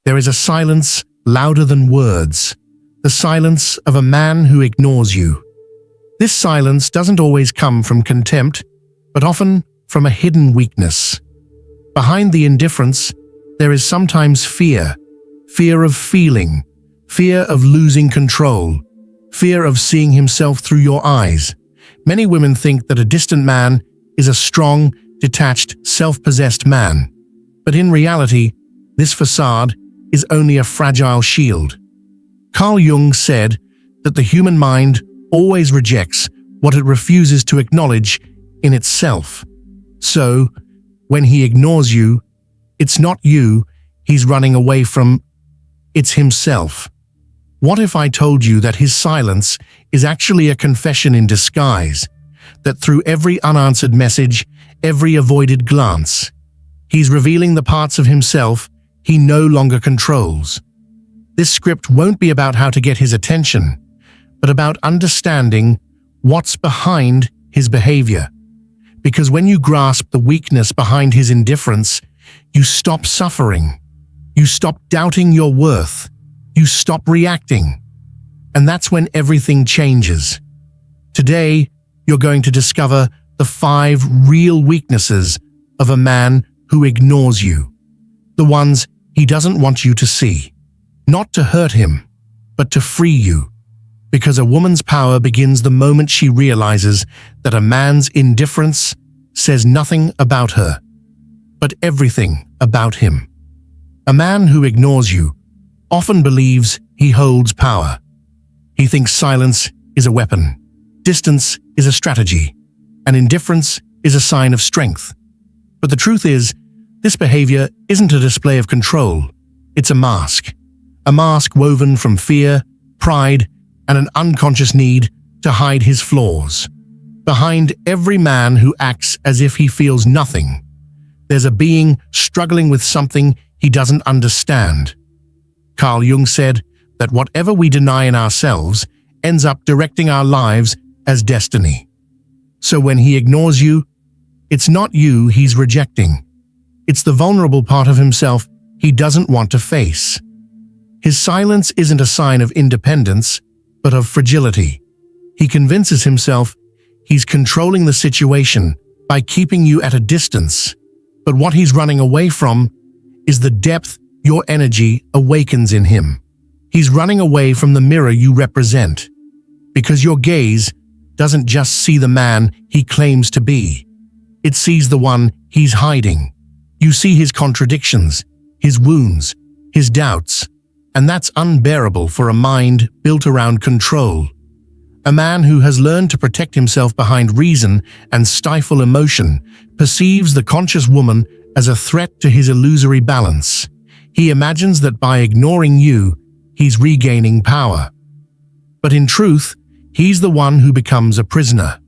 There is a silence louder than words, the silence of a man who ignores you. This silence doesn't always come from contempt, but often from a hidden weakness. Behind the indifference, there is sometimes fear, fear of feeling, fear of losing control, fear of seeing himself through your eyes. Many women think that a distant man is a strong, detached, self-possessed man. But in reality, this facade is only a fragile shield. Carl Jung said that the human mind always rejects what it refuses to acknowledge in itself. So, when he ignores you, it's not you he's running away from, it's himself. What if I told you that his silence is actually a confession in disguise, that through every unanswered message, every avoided glance, he's revealing the parts of himself he no longer controls? This script won't be about how to get his attention, but about understanding what's behind his behavior. Because when you grasp the weakness behind his indifference, you stop suffering. You stop doubting your worth. You stop reacting. And that's when everything changes. Today, you're going to discover the 5 real weaknesses of a man who ignores you. The ones he doesn't want you to see. Not to hurt him, but to free you. Because a woman's power begins the moment she realizes that a man's indifference says nothing about her, but everything about him. A man who ignores you often believes he holds power. He thinks silence is a weapon, distance is a strategy, and indifference is a sign of strength. But the truth is, this behavior isn't a display of control. It's a mask woven from fear, pride, and an unconscious need to hide his flaws. Behind every man who acts as if he feels nothing, there's a being struggling with something he doesn't understand. Carl Jung said that whatever we deny in ourselves ends up directing our lives as destiny. So when he ignores you, it's not you he's rejecting. It's the vulnerable part of himself he doesn't want to face. His silence isn't a sign of independence, but of fragility. He convinces himself he's controlling the situation by keeping you at a distance. But what he's running away from is the depth your energy awakens in him. He's running away from the mirror you represent, because your gaze doesn't just see the man he claims to be. It sees the one he's hiding. You see his contradictions, his wounds, his doubts, and that's unbearable for a mind built around control. A man who has learned to protect himself behind reason and stifle emotion perceives the conscious woman as a threat to his illusory balance. He imagines that by ignoring you, he's regaining power. But in truth, he's the one who becomes a prisoner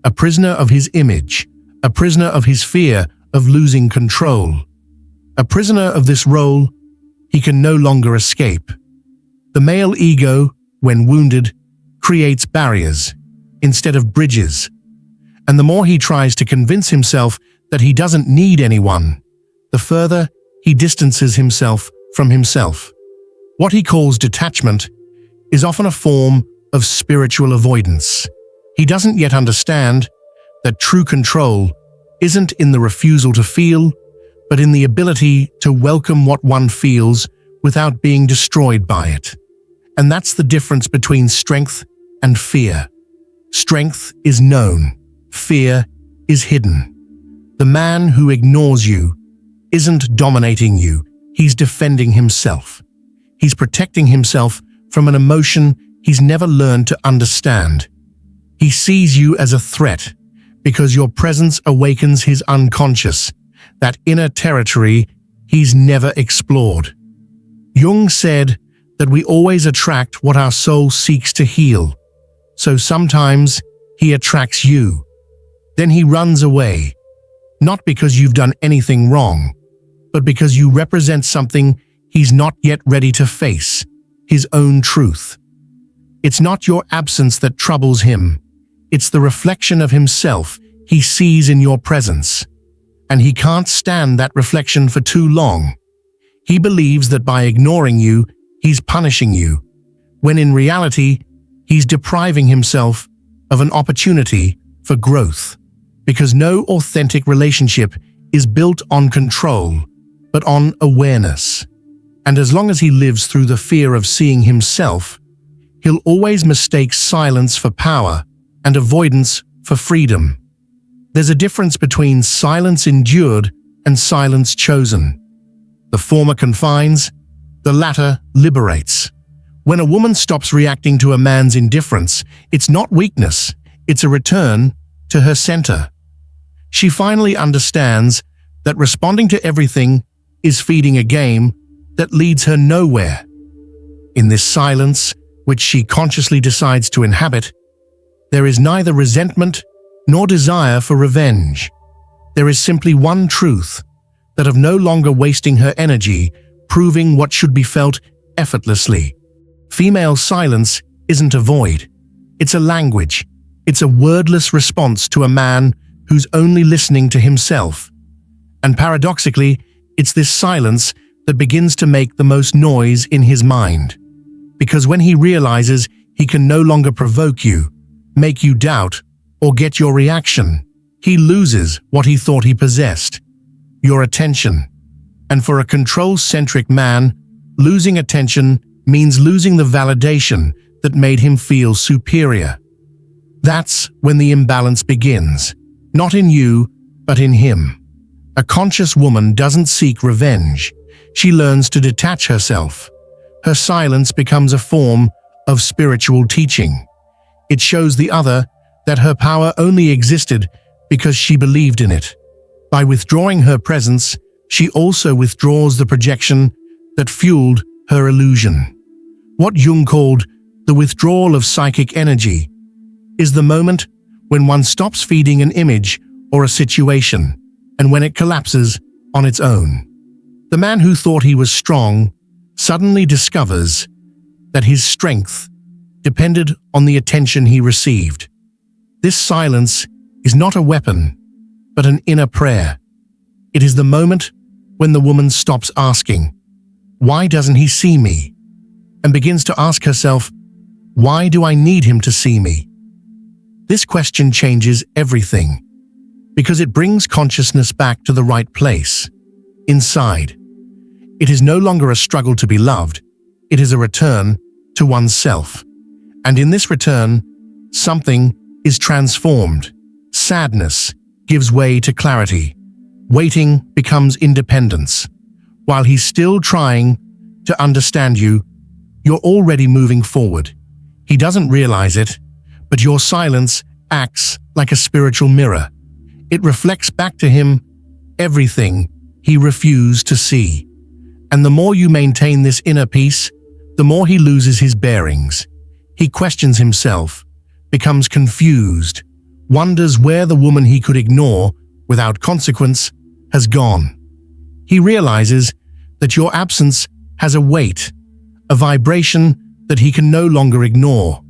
of his image, a prisoner of his fear of losing control, a prisoner of this role he can no longer escape. The male ego, when wounded, creates barriers instead of bridges. And the more he tries to convince himself that he doesn't need anyone, the further he distances himself from himself. What he calls detachment is often a form of spiritual avoidance. He doesn't yet understand that true control isn't in the refusal to feel, but in the ability to welcome what one feels without being destroyed by it. And that's the difference between strength and fear. Strength is known, fear is hidden. The man who ignores you isn't dominating you, he's defending himself. He's protecting himself from an emotion he's never learned to understand. He sees you as a threat because your presence awakens his unconscious, that inner territory he's never explored. Jung said that we always attract what our soul seeks to heal. So sometimes he attracts you. Then he runs away, not because you've done anything wrong, but because you represent something he's not yet ready to face, his own truth. It's not your absence that troubles him. It's the reflection of himself he sees in your presence. And he can't stand that reflection for too long. He believes that by ignoring you, he's punishing you, when in reality, he's depriving himself of an opportunity for growth. Because no authentic relationship is built on control, but on awareness. And as long as he lives through the fear of seeing himself, he'll always mistake silence for power and avoidance for freedom. There's a difference between silence endured and silence chosen. The former confines, the latter liberates. When a woman stops reacting to a man's indifference, it's not weakness, it's a return to her center. She finally understands that responding to everything is feeding a game that leads her nowhere. In this silence, which she consciously decides to inhabit, there is neither resentment nor desire for revenge. There is simply one truth, that of no longer wasting her energy proving what should be felt effortlessly. Female silence isn't a void. It's a language. It's a wordless response to a man who's only listening to himself. And paradoxically, it's this silence that begins to make the most noise in his mind. Because when he realizes he can no longer provoke you, make you doubt, or get your reaction, he loses what he thought he possessed: your attention. And for a control-centric man, losing attention means losing the validation that made him feel superior. That's when the imbalance begins, not in you, but in him. A conscious woman doesn't seek revenge. She learns to detach herself. Her silence becomes a form of spiritual teaching. It shows the other that her power only existed because she believed in it. By withdrawing her presence, she also withdraws the projection that fueled her illusion. What Jung called the withdrawal of psychic energy is the moment when one stops feeding an image or a situation, and when it collapses on its own. The man who thought he was strong suddenly discovers that his strength depended on the attention he received. This silence is not a weapon, but an inner prayer. It is the moment when the woman stops asking, "Why doesn't he see me?" and begins to ask herself, "Why do I need him to see me?" This question changes everything, because it brings consciousness back to the right place, inside. It is no longer a struggle to be loved, it is a return to oneself. And in this return, something is transformed. Sadness gives way to clarity. Waiting becomes independence. While he's still trying to understand you, you're already moving forward. He doesn't realize it, but your silence acts like a spiritual mirror. It reflects back to him everything he refused to see. And the more you maintain this inner peace, the more he loses his bearings. He questions himself, becomes confused, wonders where the woman he could ignore without consequence has gone. He realizes that your absence has a weight, a vibration that he can no longer ignore.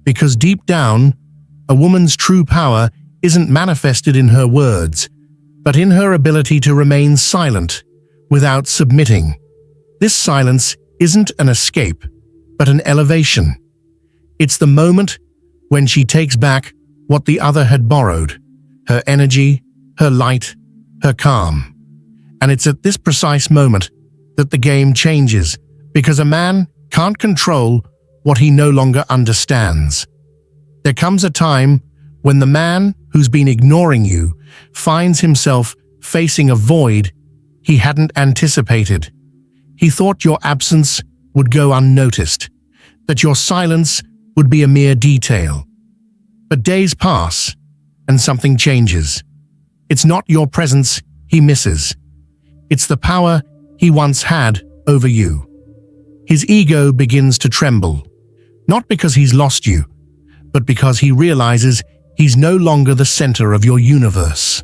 Because deep down, a woman's true power isn't manifested in her words, but in her ability to remain silent without submitting. This silence isn't an escape, but an elevation. It's the moment when she takes back what the other had borrowed: her energy, her light, her calm. And it's at this precise moment that the game changes, because a man can't control what he no longer understands. There comes a time when the man who's been ignoring you finds himself facing a void he hadn't anticipated. He thought your absence would go unnoticed, that your silence would be a mere detail. But days pass, and something changes. It's not your presence he misses. It's the power he once had over you. His ego begins to tremble, not because he's lost you, but because he realizes he's no longer the center of your universe.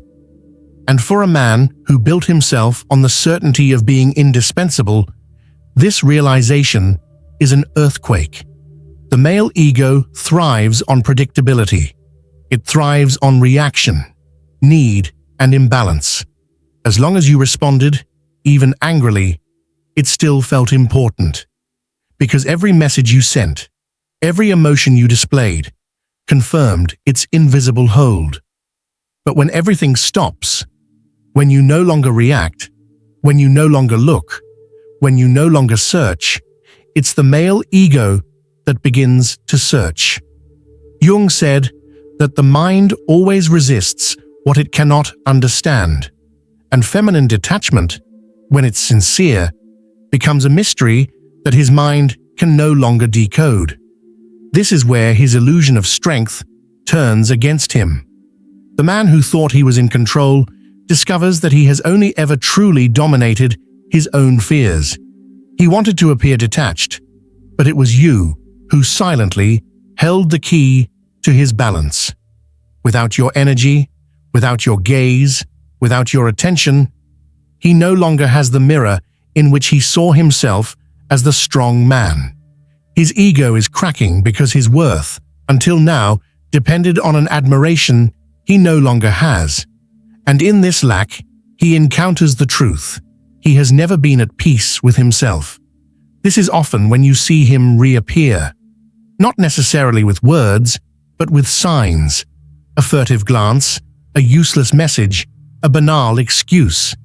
And for a man who built himself on the certainty of being indispensable, this realization is an earthquake. The male ego thrives on predictability. It thrives on reaction, need, and imbalance. As long as you responded, even angrily, it still felt important. Because every message you sent, every emotion you displayed, confirmed its invisible hold. But when everything stops, when you no longer react, when you no longer look, when you no longer search, it's the male ego that begins to search. Jung said that the mind always resists what it cannot understand, and feminine detachment, when it's sincere, becomes a mystery that his mind can no longer decode. This is where his illusion of strength turns against him. The man who thought he was in control discovers that he has only ever truly dominated his own fears. He wanted to appear detached, but it was you who silently held the key to his balance. Without your energy, without your gaze, without your attention, he no longer has the mirror in which he saw himself as the strong man. His ego is cracking because his worth, until now, depended on an admiration he no longer has. And in this lack, he encounters the truth. He has never been at peace with himself. This is often when you see him reappear, not necessarily with words, but with signs, a furtive glance, a useless message, a banal excuse.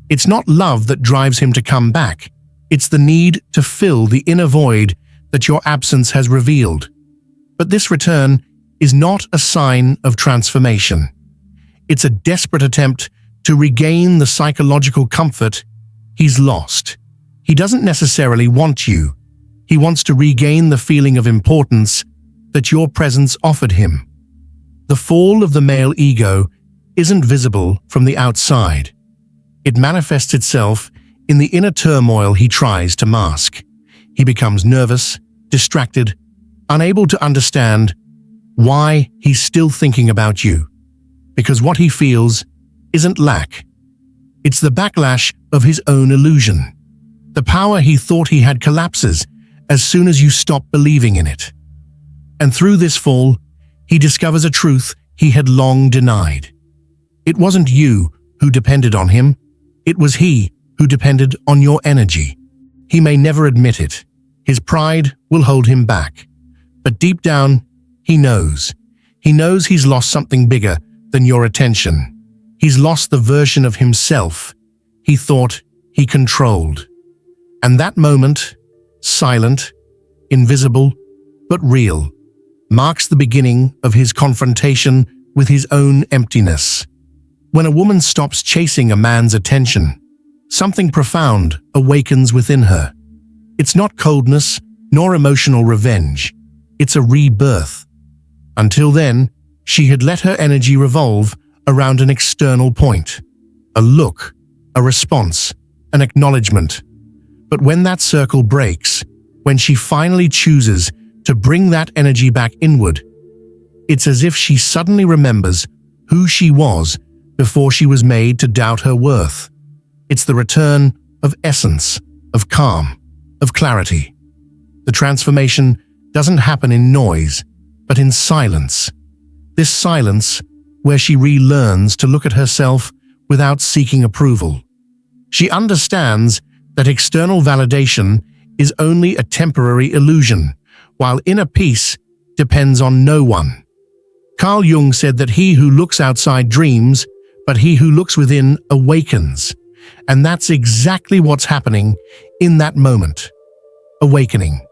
It's not love that drives him to come back. It's the need to fill the inner void that your absence has revealed. But this return is not a sign of transformation. It's a desperate attempt to regain the psychological comfort he's lost. He doesn't necessarily want you. He wants to regain the feeling of importance that your presence offered him. The fall of the male ego isn't visible from the outside. It manifests itself in the inner turmoil he tries to mask. He becomes nervous, distracted, unable to understand why he's still thinking about you. Because what he feels isn't lack. It's the backlash of his own illusion. The power he thought he had collapses as soon as you stop believing in it. And through this fall, he discovers a truth he had long denied. It wasn't you who depended on him. It was he who depended on your energy. He may never admit it. His pride will hold him back. But deep down, he knows. He knows he's lost something bigger than your attention. He's lost the version of himself he thought he controlled. And that moment, silent, invisible, but real, marks the beginning of his confrontation with his own emptiness. When a woman stops chasing a man's attention, something profound awakens within her. It's not coldness nor emotional revenge. It's a rebirth. Until then, she had let her energy revolve around an external point. A look, a response, an acknowledgement. But when that circle breaks, when she finally chooses to bring that energy back inward, it's as if she suddenly remembers who she was before she was made to doubt her worth. It's the return of essence, of calm, of clarity. The transformation doesn't happen in noise, but in silence. This silence where she relearns to look at herself without seeking approval. She understands that external validation is only a temporary illusion, while inner peace depends on no one. Carl Jung said that he who looks outside dreams, but he who looks within awakens. And that's exactly what's happening in that moment. Awakening.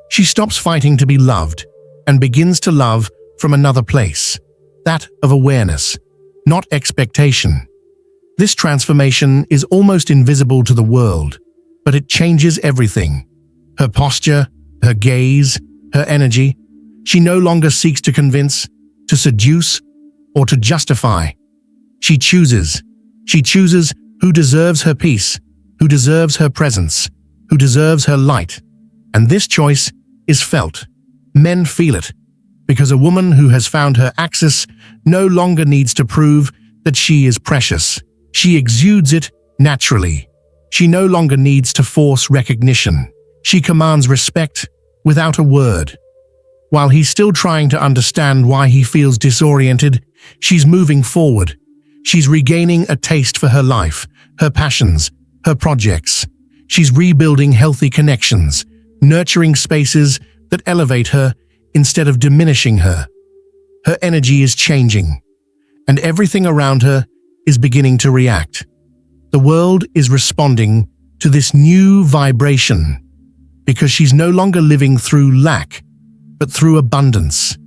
She stops fighting to be loved and begins to love from another place, that of awareness, not expectation. This transformation is almost invisible to the world, but it changes everything. Her posture, her gaze, her energy. She no longer seeks to convince, to seduce, or to justify. She chooses. She chooses who deserves her peace, who deserves her presence, who deserves her light. And this choice is felt. Men feel it, because a woman who has found her axis no longer needs to prove that she is precious. She exudes it naturally. She no longer needs to force recognition. She commands respect without a word. While he's still trying to understand why he feels disoriented, she's moving forward. She's regaining a taste for her life, her passions, her projects. She's rebuilding healthy connections, nurturing spaces that elevate her instead of diminishing her. Her energy is changing, and everything around her is beginning to react. The world is responding to this new vibration because she's no longer living through lack, but through abundance.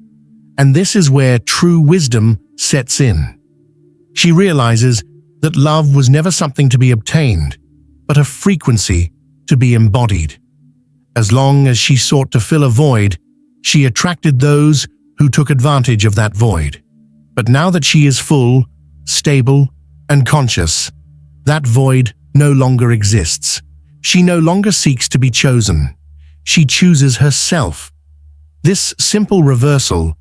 And this is where true wisdom sets in. She realizes that love was never something to be obtained, but a frequency to be embodied. As long as she sought to fill a void, she attracted those who took advantage of that void. But now that she is full, stable, and conscious, that void no longer exists. She no longer seeks to be chosen. She chooses herself. This simple reversal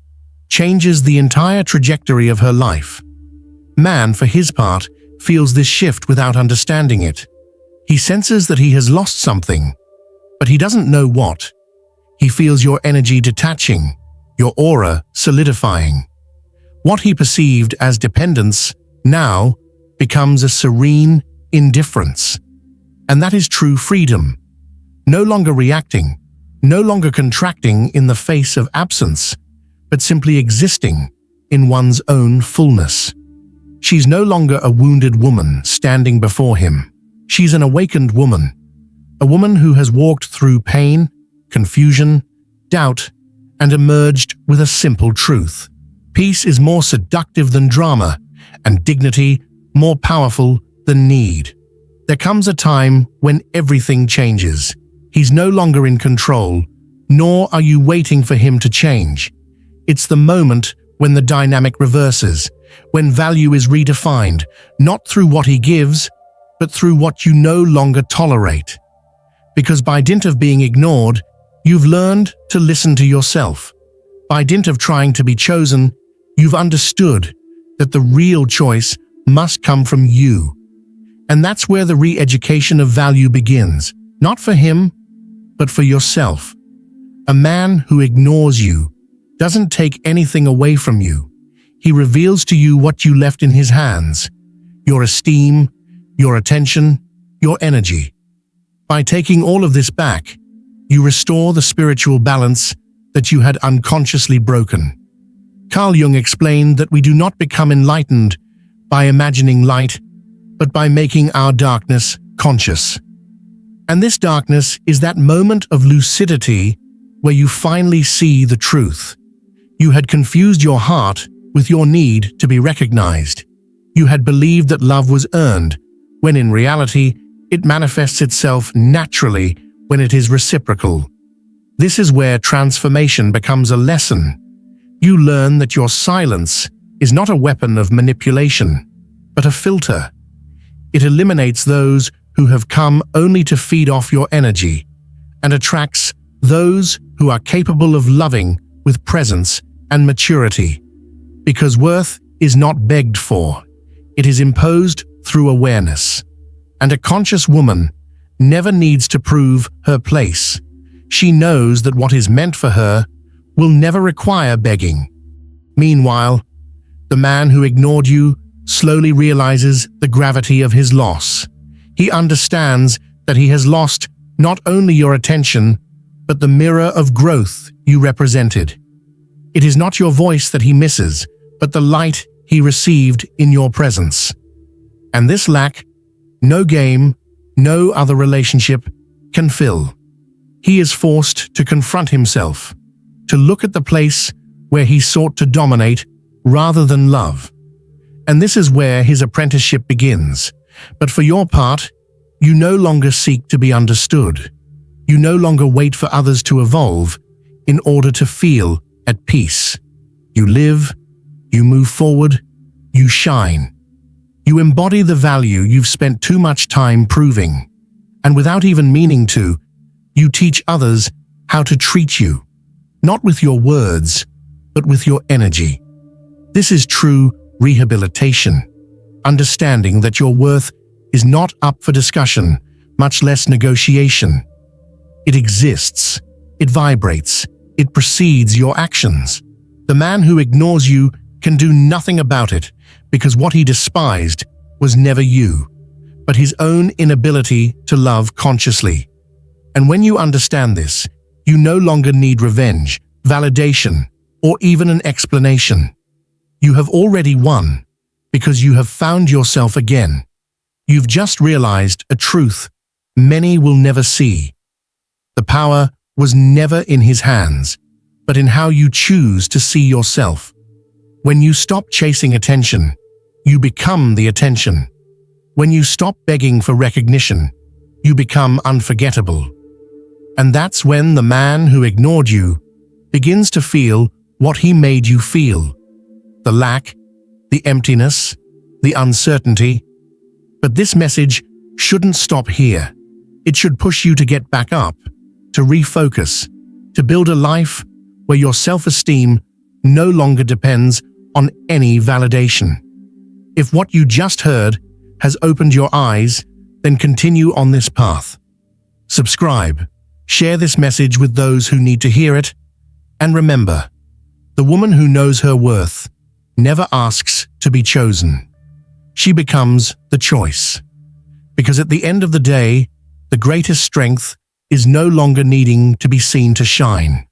changes the entire trajectory of her life. Man, for his part, feels this shift without understanding it. He senses that he has lost something, but he doesn't know what. He feels your energy detaching, your aura solidifying. What he perceived as dependence now becomes a serene indifference. And that is true freedom. No longer reacting, no longer contracting in the face of absence, but simply existing in one's own fullness. She's no longer a wounded woman standing before him. She's an awakened woman, a woman who has walked through pain, confusion, doubt, and emerged with a simple truth. Peace is more seductive than drama, and dignity more powerful than need. There comes a time when everything changes. He's no longer in control, nor are you waiting for him to change. It's the moment when the dynamic reverses, when value is redefined, not through what he gives, but through what you no longer tolerate. Because by dint of being ignored, you've learned to listen to yourself. By dint of trying to be chosen, you've understood that the real choice must come from you. And that's where the re-education of value begins, not for him, but for yourself. A man who ignores you doesn't take anything away from you. He reveals to you what you left in his hands: your esteem, your attention, your energy. By taking all of this back, you restore the spiritual balance that you had unconsciously broken. Carl Jung explained that we do not become enlightened by imagining light, but by making our darkness conscious. And this darkness is that moment of lucidity where you finally see the truth. You had confused your heart with your need to be recognized. You had believed that love was earned, when in reality, it manifests itself naturally when it is reciprocal. This is where transformation becomes a lesson. You learn that your silence is not a weapon of manipulation, but a filter. It eliminates those who have come only to feed off your energy and attracts those who are capable of loving with presence and maturity. Because worth is not begged for, it is imposed through awareness. And a conscious woman never needs to prove her place. She knows that what is meant for her will never require begging. Meanwhile, the man who ignored you slowly realizes the gravity of his loss. He understands that he has lost not only your attention, but the mirror of growth you represented. It is not your voice that he misses, but the light he received in your presence. And this lack, no game, no other relationship can fill. He is forced to confront himself, to look at the place where he sought to dominate rather than love. And this is where his apprenticeship begins. But for your part, you no longer seek to be understood. You no longer wait for others to evolve in order to feel at peace. You live, you move forward, you shine. You embody the value you've spent too much time proving. And without even meaning to, you teach others how to treat you, not with your words, but with your energy. This is true rehabilitation, understanding that your worth is not up for discussion, much less negotiation. It exists, it vibrates, it precedes your actions. The man who ignores you can do nothing about it because what he despised was never you. but his own inability to love consciously. And when you understand this, you no longer need revenge, validation, or even an explanation. You have already won, because you have found yourself again. You've just realized a truth many will never see. The power was never in his hands, but in how you choose to see yourself. When you stop chasing attention, you become the attention. When you stop begging for recognition, you become unforgettable. And that's when the man who ignored you begins to feel what he made you feel. The lack, the emptiness, the uncertainty. But this message shouldn't stop here. It should push you to get back up, to refocus, to build a life where your self-esteem no longer depends on any validation. If what you just heard has opened your eyes, then continue on this path. Subscribe, share this message with those who need to hear it, and remember, the woman who knows her worth never asks to be chosen. She becomes the choice. Because at the end of the day, the greatest strength is no longer needing to be seen to shine.